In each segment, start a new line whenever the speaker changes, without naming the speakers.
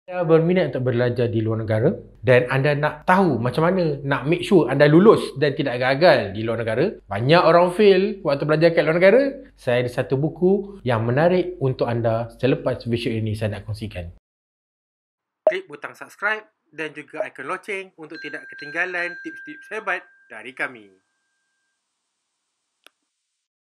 Anda berminat untuk belajar di luar negara dan anda nak tahu macam mana nak make sure anda lulus dan tidak gagal di luar negara. Banyak orang fail waktu belajar kat luar negara. Saya ada satu buku yang menarik untuk anda selepas video ini saya nak kongsikan. Klik butang subscribe dan juga ikon loceng untuk tidak ketinggalan tips-tips hebat dari kami.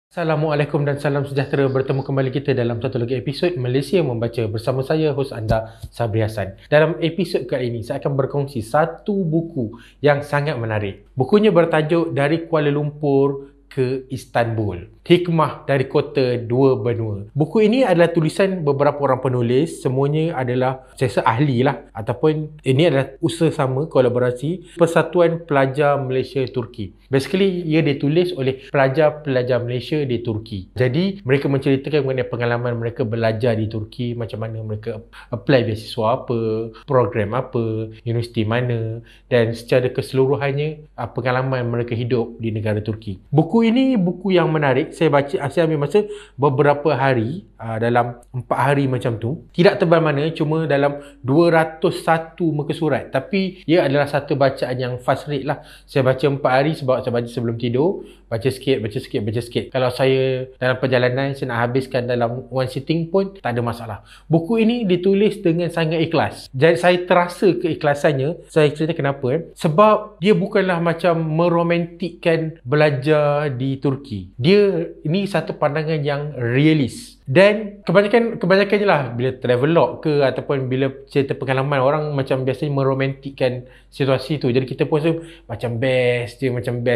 Assalamualaikum dan salam sejahtera. Bertemu kembali kita dalam satu lagi episod Malaysia Membaca bersama saya, hos anda, Sabri Hassan. Dalam episod kali ini, saya akan berkongsi satu buku yang sangat menarik. Bukunya bertajuk Dari Kuala Lumpur ke Istanbul, Hikmah dari Kota Dua Benua. Buku ini adalah tulisan beberapa orang penulis. Semuanya adalah saya rasa ahli lah, ataupun ini adalah usaha sama, kolaborasi Persatuan Pelajar Malaysia Turki. Basically, ia ditulis oleh pelajar-pelajar Malaysia di Turki. Jadi, mereka menceritakan mengenai pengalaman mereka belajar di Turki, macam mana mereka apply beasiswa apa, program apa, universiti mana, dan secara keseluruhannya pengalaman mereka hidup di negara Turki. Buku ini buku yang menarik. Saya ambil masa beberapa hari, dalam 4 hari macam tu. Tidak tebal mana, cuma dalam 201 muka surat. Tapi ia adalah satu bacaan yang fast read lah. Saya baca 4 hari sebab saya baca sebelum tidur. Baca sikit. Kalau saya dalam perjalanan, saya nak habiskan dalam one sitting pun tak ada masalah. Buku ini ditulis dengan sangat ikhlas. Jadi saya terasa keikhlasannya. Saya cerita kenapa. Sebab dia bukanlah macam meromantikkan belajar di Turki. Dia ini satu pandangan yang realis. Dan kebanyakannya lah bila travelog ke ataupun bila cerita pengalaman, orang macam biasanya meromantikkan situasi tu. Jadi kita pun rasa macam best je,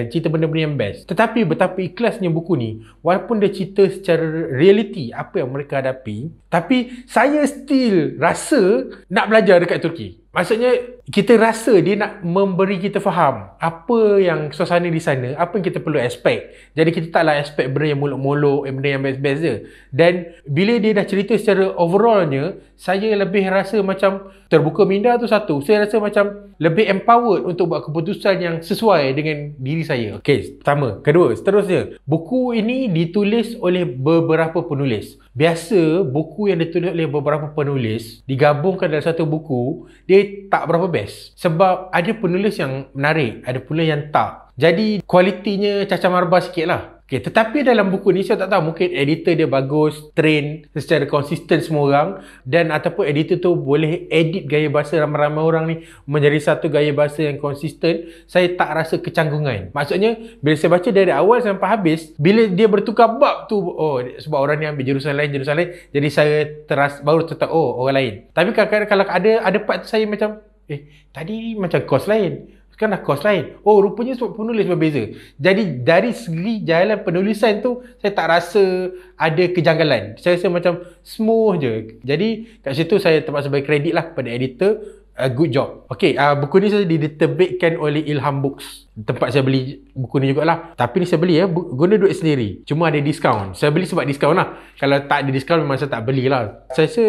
cerita benda-benda yang best. Tetapi betapa ikhlasnya buku ni, walaupun dia cerita secara reality apa yang mereka hadapi, tapi saya still rasa nak belajar dekat Turki. Maksudnya, kita rasa dia nak memberi kita faham apa yang suasana di sana, apa yang kita perlu expect. Jadi kita taklah expect benda yang molok-molok, benda yang best-best je. Dan bila dia dah cerita secara overallnya, saya lebih rasa macam terbuka minda tu satu. Saya rasa macam lebih empowered untuk buat keputusan yang sesuai dengan diri saya. Okey, pertama. Kedua, seterusnya, buku ini ditulis oleh beberapa penulis. Biasa, buku yang ditulis oleh beberapa penulis digabungkan dalam satu buku, dia tak berapa best. Sebab ada penulis yang menarik, ada pula yang tak. Jadi, kualitinya cacah marba sikit lah. Okay, tetapi dalam buku ni saya tak tahu, mungkin editor dia bagus, train secara konsisten semua orang, dan ataupun editor tu boleh edit gaya bahasa ramai-ramai orang ni menjadi satu gaya bahasa yang konsisten. Saya tak rasa kecanggungan. Maksudnya bila saya baca dari awal sampai habis, bila dia bertukar bab tu, oh sebab orang ni ambil jurusan lain, jadi saya baru tetap oh orang lain. Tapi kadang-kadang kalau ada part tu saya macam tadi macam course lain, sekarang dah course lain. Oh, rupanya sebab penulis berbeza. Jadi dari segi jalan penulisan tu, saya tak rasa ada kejanggalan. Saya rasa macam smooth je. Jadi kat situ saya terpaksa bagi kredit lah kepada editor. Good job. Okay, buku ni saya diterbitkan oleh Ilham Books. Tempat saya beli buku ni jugalah. Tapi ni saya beli guna duit sendiri. Cuma ada diskaun. Saya beli sebab diskaun lah. Kalau tak ada diskaun memang saya tak belilah. Saya rasa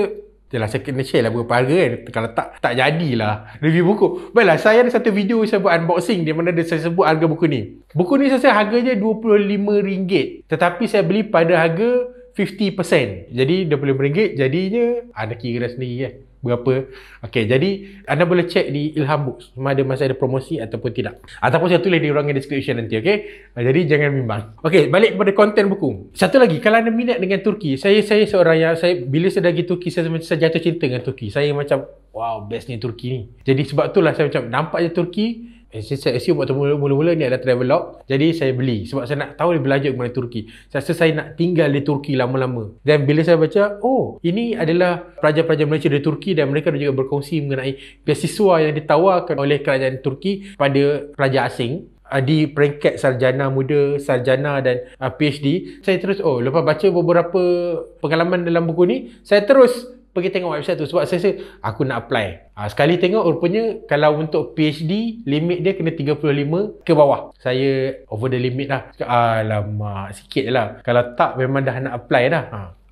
yalah, saya kena share lah berapa harga kan. Kalau tak jadilah review buku. Baiklah, saya ada satu video saya buat unboxing di mana saya sebut harga buku ni. Buku ni saya rasa harganya RM25. Tetapi saya beli pada harga 50%. Jadi RM25 jadinya anda kira sendiri kan berapa. Okey, jadi anda boleh check di Ilham Books sama ada masih ada promosi ataupun tidak. Ataupun saya tulis di ruangan description nanti, okey? Jadi jangan bimbang. Okey, balik kepada konten buku. Satu lagi, kalau anda minat dengan Turki, saya seorang yang bila saya dah pergi Turki, saya jatuh cinta dengan Turki. Saya macam wow, bestnya Turki ni. Jadi sebab itulah saya macam nampak je Turki. Saya assume waktu mula-mula ni adalah travelog. Jadi saya beli sebab saya nak tahu dia belajar mengenai Turki. Saya rasa saya nak tinggal di Turki lama-lama. Dan bila saya baca, oh, ini adalah pelajar-pelajar Malaysia di Turki dan mereka juga berkongsi mengenai beasiswa yang ditawarkan oleh kerajaan Turki pada pelajar asing di peringkat sarjana muda, sarjana dan PhD. Saya terus lepas baca beberapa pengalaman dalam buku ni, saya terus pergi tengok website tu sebab saya rasa aku nak apply. Sekali tengok rupanya kalau untuk PhD limit dia kena 35 ke bawah. Saya over the limit lah. Alamak, sikit je lah. Kalau tak memang dah nak apply dah.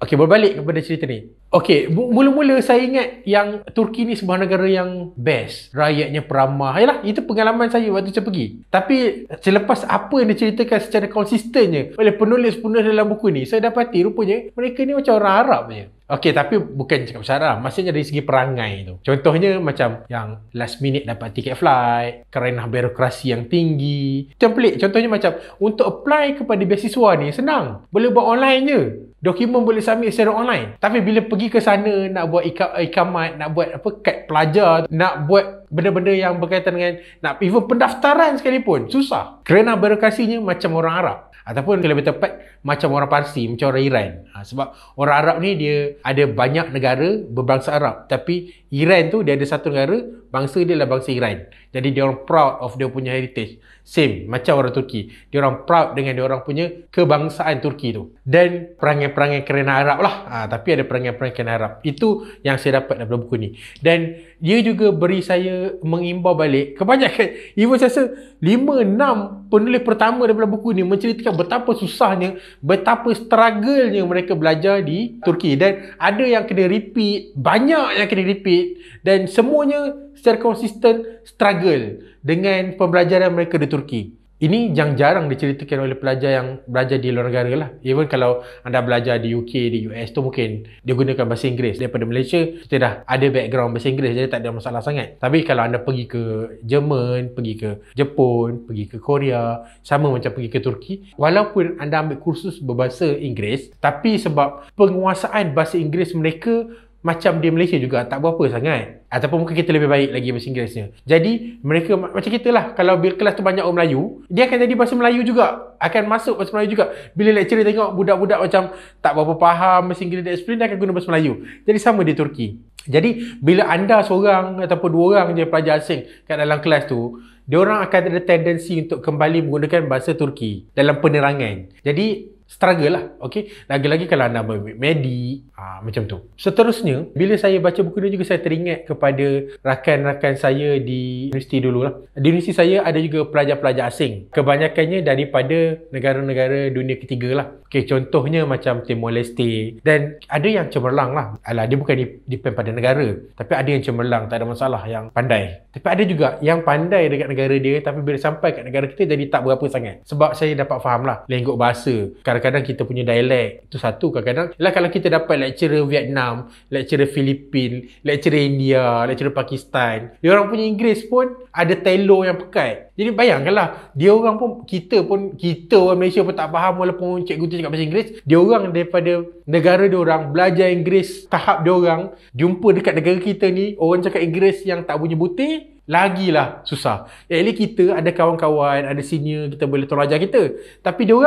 Okey, berbalik kepada cerita ni. Okey, mula-mula saya ingat yang Turki ni sebuah negara yang best. Rakyatnya peramah. Yalah, itu pengalaman saya waktu saya pergi. Tapi selepas apa yang diceritakan secara konsistennya oleh penulis-penulis dalam buku ni, saya dapati rupanya mereka ni macam orang Arab je. Okey, tapi bukan cakap pasal haram. Maksudnya dari segi perangai tu. Contohnya macam yang last minute dapat tiket flight, kerana birokrasi yang tinggi. Macam pelik. Contohnya macam untuk apply kepada beasiswa ni senang. Boleh buat online je. Dokumen boleh submit secara online. Tapi bila pergi ke sana nak buat ikamat, nak buat apa kad pelajar, nak buat benda-benda yang berkaitan dengan nak even pendaftaran sekalipun, susah. Kerana birokrasinya macam orang Arab. Ataupun kalau lebih tepat macam orang Parsi, macam orang Iran. Sebab orang Arab ni dia ada banyak negara berbangsa Arab. Tapi Iran tu dia ada satu negara, bangsa dia adalah bangsa Iran. Jadi dia orang proud of dia punya heritage. Same macam orang Turki. Dia orang proud dengan dia orang punya kebangsaan Turki tu. Dan perangai-perangai kerana Arab lah. Tapi ada perangai-perangai kerana Arab. Itu yang saya dapat daripada buku ni. Dan dia juga beri saya mengimbau balik kebanyakan. Even saya rasa 5-6 penulis pertama daripada buku ni menceritakan betapa susahnya, betapa struggle-nya mereka belajar di Turki. Dan ada yang kena repeat, banyak yang kena repeat. Dan semuanya secara konsisten struggle dengan pembelajaran mereka di Turki. Ini yang jarang diceritakan oleh pelajar yang belajar di luar negara lah. Even kalau anda belajar di UK, di US tu mungkin dia gunakan bahasa Inggeris. Daripada Malaysia, kita dah ada background bahasa Inggeris, jadi tak ada masalah sangat. Tapi kalau anda pergi ke Jerman, pergi ke Jepun, pergi ke Korea, sama macam pergi ke Turki, walaupun anda ambil kursus berbahasa Inggeris, tapi sebab penguasaan bahasa Inggeris mereka macam di Malaysia juga tak berapa sangat. Ataupun mungkin kita lebih baik lagi bahasa Inggerisnya. Jadi mereka macam kita lah. Kalau kelas tu banyak orang Melayu, dia akan jadi bahasa Melayu juga. Akan masuk bahasa Melayu juga. Bila lecturer tengok budak-budak macam tak berapa faham bahasa Inggeris dia explain, dia akan guna bahasa Melayu. Jadi sama di Turki. Jadi bila anda seorang ataupun dua orang je pelajar asing kat dalam kelas tu, dia orang akan ada tendensi untuk kembali menggunakan bahasa Turki dalam penerangan. Jadi struggle lah, okey. Lagi-lagi kalau anda ambil medik, macam tu. Seterusnya, bila saya baca buku ni juga saya teringat kepada rakan-rakan saya di universiti dulu lah. Di universiti saya ada juga pelajar-pelajar asing. Kebanyakannya daripada negara-negara dunia ketiga lah. Okey, contohnya macam Timor Leste. Dan ada yang cemerlang lah. Alah, dia bukan depend pada negara. Tapi ada yang cemerlang, tak ada masalah, yang pandai. Tapi ada juga yang pandai dekat negara dia, tapi bila sampai kat negara kita jadi tak berapa sangat. Sebab saya dapat faham lah, lenggok bahasa. Kadang-kadang kita punya dialek itu satu. Kadang-kadang kalau kita dapat lecturer Vietnam, lecturer Filipin, lecturer India, lecturer Pakistan, dia orang punya Inggeris pun ada telo yang pekat. Jadi bayangkanlah, dia orang pun kita orang Malaysia pun tak faham walaupun cikgu tu cakap bahasa Inggeris. Dia orang daripada negara dia orang belajar Inggeris tahap dia orang, jumpa dekat negara kita ni orang cakap Inggeris yang tak punya butir, lagilah susah. At least kita ada kawan-kawan, ada senior, kita boleh tolong ajar kita. Tapi dia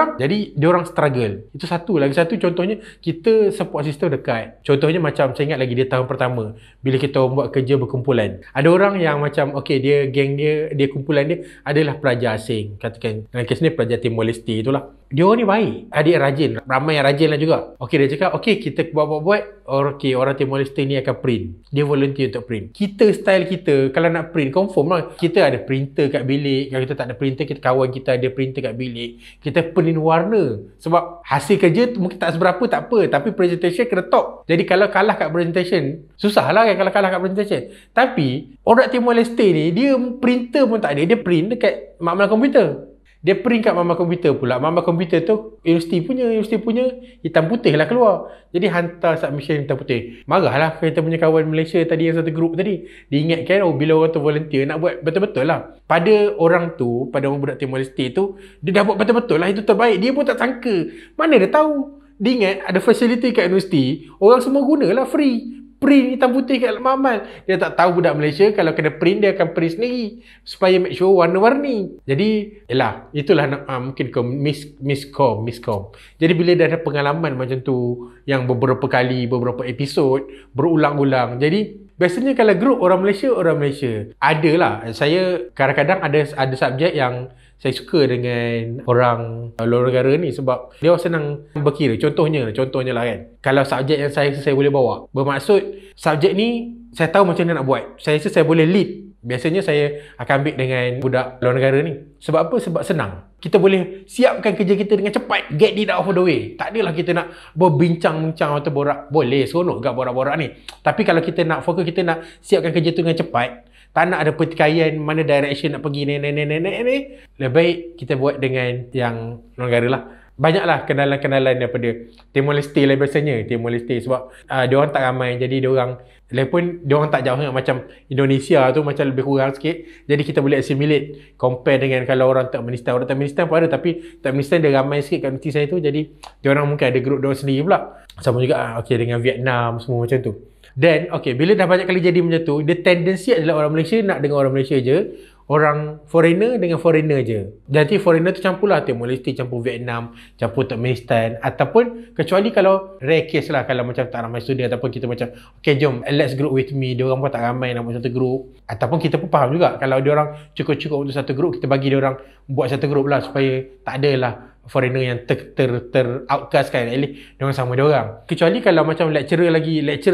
orang struggle. Itu satu. Lagi satu contohnya, kita support system dekat. Contohnya macam saya ingat lagi dia tahun pertama bila kita buat kerja berkumpulan. Ada orang yang macam dia geng dia kumpulan dia adalah pelajar asing. Katakan dalam kes ni pelajar Timor Leste itulah. Dia orang ni baik. Ada yang rajin. Ramai yang rajin lah juga. Dia cakap kita buat. Orang Timor Leste ni akan print. Dia volunteer untuk print. Kita style kita kalau nak print confirm lah. Kita ada printer kat bilik. Kalau kita tak ada printer, kawan kita ada printer kat bilik. Kita print warna. Sebab hasil kerja tu mungkin tak seberapa, tak apa. Tapi presentation kena top. Jadi kalau kalah kat presentation, susah lah kan kalau kalah kat presentation. Tapi orang Timor Leste ni, dia printer pun tak ada. Dia print dekat makmal komputer. Dia print kat mama komputer pula. Mama komputer tu universiti punya hitam putih lah keluar. Jadi hantar submission hitam putih. Marahlah kita punya kawan Malaysia tadi yang satu grup tadi. Diingatkan bila orang tu volunteer nak buat betul-betul lah. Pada orang budak Timor Leste tu, dia dah buat betul-betul lah, itu terbaik. Dia pun tak sangka. Mana dia tahu. Dia ingat ada facility kat universiti, orang semua gunalah free. Print hitam putih kat mamal. Dia tak tahu budak Malaysia kalau kena print, dia akan print sendiri supaya make sure warna-warni. Jadi itulah mungkin miscom. Jadi bila dah ada pengalaman macam tu yang beberapa kali, beberapa episod berulang-ulang, jadi biasanya kalau grup orang Malaysia adalah, saya kadang-kadang ada subjek yang saya suka dengan orang luar negara ni sebab dia senang berkira. Contohnya lah kan, kalau subjek yang saya boleh bawa, bermaksud subjek ni saya tahu macam mana nak buat, saya rasa saya boleh lead. Biasanya saya akan ambil dengan budak luar negara ni. Sebab apa? Sebab senang. Kita boleh siapkan kerja kita dengan cepat. Get it out of the way. Tak adalah kita nak berbincang-bincang atau borak. Boleh, seronok juga borak-borak ni. Tapi kalau kita nak fokus, kita nak siapkan kerja tu dengan cepat, tak nak ada pertikaian mana direction nak pergi ni. Lebih baik kita buat dengan yang luar negara lah. banyaklah kenalan-kenalan daripada Timor Leste lah biasanya. Timor Leste sebab diorang tak ramai, jadi diorang lagipun diorang tak jauh sangat macam Indonesia tu, macam lebih kurang sikit. Jadi kita boleh assimilate compare dengan kalau orang Turkmenistan. Orang Turkmenistan pun ada, tapi Turkmenistan dia ramai sikit kat negeri saya tu, jadi diorang mungkin ada grup diorang sendiri pula. Sama juga dengan Vietnam semua macam tu. Dan bila dah banyak kali jadi macam tu, dia tendensi adalah orang Malaysia nak dengan orang Malaysia je, orang foreigner dengan foreigner je. Jadi foreigner tu campur lah, Timor Leste campur Vietnam, campur Turkmenistan, ataupun kecuali kalau rare case lah, kalau macam tak ramai student ataupun kita macam jom let's group with me, diorang pun tak ramai nak buat satu group, ataupun kita pun faham juga kalau diorang cukup-cukup untuk satu group, kita bagi diorang buat satu group lah supaya tak ada lah foreigner yang ter outcast kan, at least diorang sama diorang. Kecuali kalau macam lecturer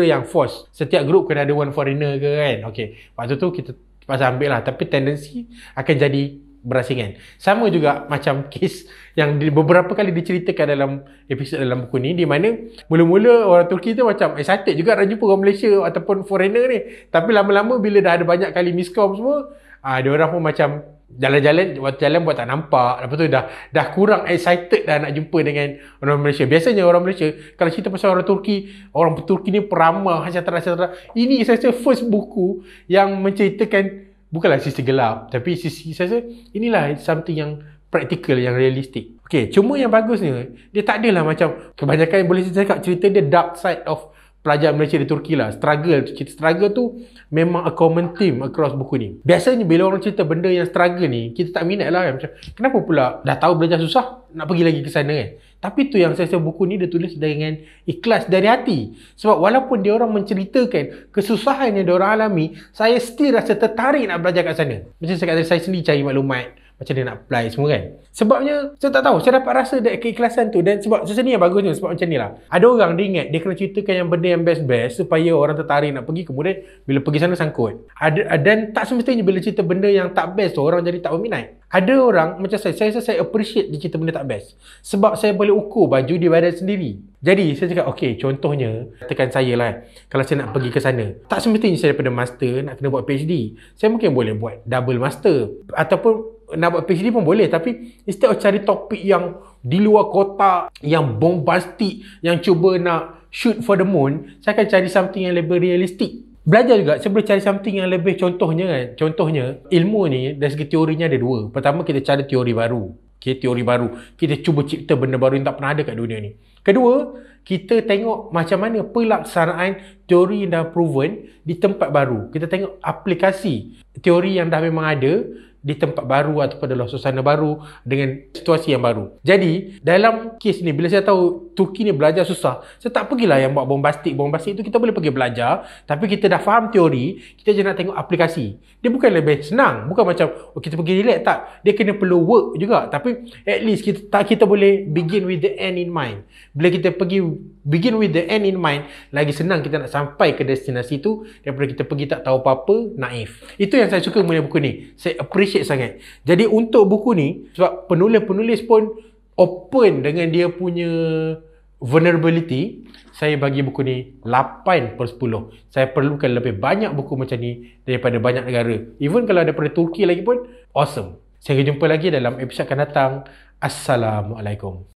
yang force setiap group kena ada one foreigner ke kan, waktu tu kita pasal ambil lah, tapi tendensi akan jadi berasingan. Sama juga macam kes yang beberapa kali diceritakan dalam episod dalam buku ni, di mana mula-mula orang Turki tu macam excited juga nak jumpa orang Malaysia ataupun foreigner ni, tapi lama-lama bila dah ada banyak kali miskom semua, diorang pun macam jalan-jalan, waktu jalan buat tak nampak. Lepas tu dah kurang excited dah nak jumpa dengan orang Malaysia. Biasanya orang Malaysia kalau cerita pasal orang Turki ni peramah, etc. Ini saya rasa first buku yang menceritakan bukanlah sisi gelap, tapi sisi saya rasa inilah something yang practical, yang realistik. Cuma yang bagusnya dia tak adalah macam kebanyakan boleh saya cakap cerita dia dark side of pelajar Malaysia di Turki lah. Struggle tu memang a common theme across buku ni. Biasanya bila orang cerita benda yang struggle ni, kita tak minat lah kan. Macam kenapa pula dah tahu belajar susah nak pergi lagi ke sana kan. Tapi tu yang saya rasa buku ni dia tulis dengan ikhlas dari hati. Sebab walaupun dia orang menceritakan kesusahan yang dia orang alami, saya still rasa tertarik nak belajar kat sana. Macam saya kata, saya sendiri cari maklumat macam dia nak apply semua kan. Sebabnya saya tak tahu, saya dapat rasa keikhlasan tu. Dan sebab saya ni yang bagusnya, sebab macam ni lah, ada orang dia ingat dia kena ceritakan yang benda yang best-best supaya orang tertarik nak pergi, kemudian bila pergi sana sangkut. Dan tak semestinya bila cerita benda yang tak best tu orang jadi tak berminat. Ada orang macam saya appreciate dia cerita benda tak best, sebab saya boleh ukur baju di badan sendiri. Jadi saya cakap contohnya katakan saya lah, kalau saya nak pergi ke sana, tak semestinya saya daripada master nak kena buat PhD. Saya mungkin boleh buat double master, ataupun nak buat PhD pun boleh, tapi instead of cari topik yang di luar kotak, yang bombastik, yang cuba nak shoot for the moon, saya akan cari something yang lebih realistik. Belajar juga saya boleh cari something yang lebih, contohnya ilmu ni dari segi teorinya ada dua. Pertama, kita cari teori baru. Teori baru, kita cuba cipta benda baru yang tak pernah ada kat dunia ni. Kedua, kita tengok macam mana pelaksanaan teori yang dah proven di tempat baru. Kita tengok aplikasi teori yang dah memang ada di tempat baru ataupun dalam suasana baru dengan situasi yang baru. Jadi dalam kes ni, bila saya tahu Turki ni belajar susah, saya tak pergilah yang buat bombastik tu. Kita boleh pergi belajar, tapi kita dah faham teori, kita je nak tengok aplikasi. Dia bukan lebih senang, bukan macam kita pergi relax, tak. Dia kena perlu work juga, tapi at least kita boleh begin with the end in mind. Bila kita pergi begin with the end in mind, lagi senang kita nak sampai ke destinasi tu daripada kita pergi tak tahu apa-apa, naif. Itu yang saya suka mengenai buku ni. Saya appreciate sangat. Jadi untuk buku ni, sebab penulis-penulis pun open dengan dia punya vulnerability, saya bagi buku ni 8/10. Saya perlukan lebih banyak buku macam ni daripada banyak negara. Even kalau daripada Turki lagi pun awesome. Saya jumpa lagi dalam episod akan datang. Assalamualaikum.